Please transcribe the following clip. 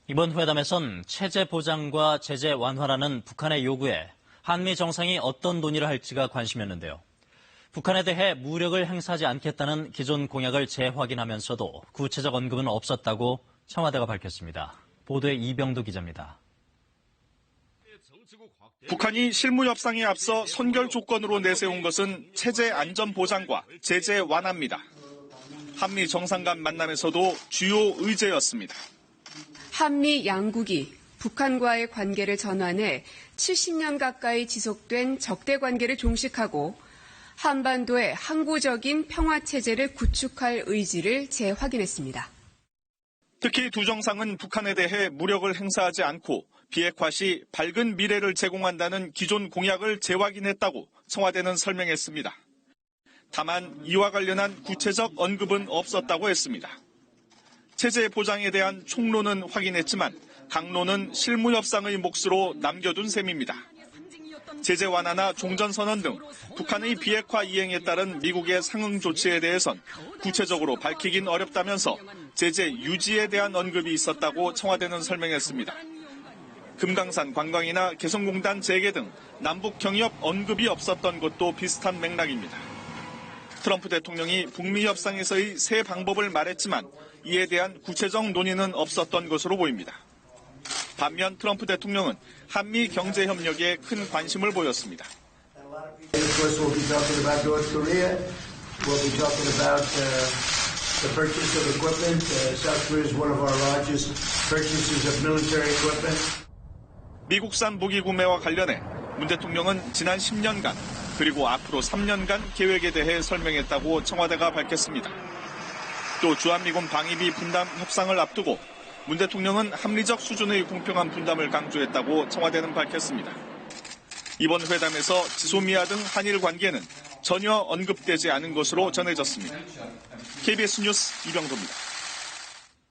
이번 회담에선 체제 보장과 제재 완화라는 북한의 요구에 한미 정상이 어떤 논의를 할지가 관심이었는데요. 북한에 대해 무력을 행사하지 않겠다는 기존 공약을 재확인하면서도 구체적 언급은 없었다고 청와대가 밝혔습니다. 보도에 이병도 기자입니다. 북한이 실무 협상에 앞서 선결 조건으로 내세운 것은 체제 안전 보장과 제재 완화입니다. 한미 정상 간 만남에서도 주요 의제였습니다. 한미 양국이 북한과의 관계를 전환해 70년 가까이 지속된 적대 관계를 종식하고 한반도의 항구적인 평화체제를 구축할 의지를 재확인했습니다. 특히 두 정상은 북한에 대해 무력을 행사하지 않고 비핵화 시 밝은 미래를 제공한다는 기존 공약을 재확인했다고 청와대는 설명했습니다. 다만 이와 관련한 구체적 언급은 없었다고 했습니다. 체제 보장에 대한 총론은 확인했지만 강론은 실무 협상의 몫으로 남겨둔 셈입니다. 제재 완화나 종전선언 등 북한의 비핵화 이행에 따른 미국의 상응 조치에 대해선 구체적으로 밝히긴 어렵다면서 제재 유지에 대한 언급이 있었다고 청와대는 설명했습니다. 금강산 관광이나 개성공단 재개 등 남북 경협 언급이 없었던 것도 비슷한 맥락입니다. 트럼프 대통령이 북미 협상에서의 새 방법을 말했지만 이에 대한 구체적 논의는 없었던 것으로 보입니다. 반면 트럼프 대통령은 한미 경제 협력에 큰 관심을 보였습니다. 미국산 무기 구매와 관련해 문 대통령은 지난 10년간 그리고 앞으로 3년간 계획에 대해 설명했다고 청와대가 밝혔습니다. 또 주한미군 방위비 분담 협상을 앞두고 문 대통령은 합리적 수준의 공평한 분담을 강조했다고 청와대는 밝혔습니다. 이번 회담에서 지소미아 등 한일 관계는 전혀 언급되지 않은 것으로 전해졌습니다. KBS 뉴스 이병도입니다.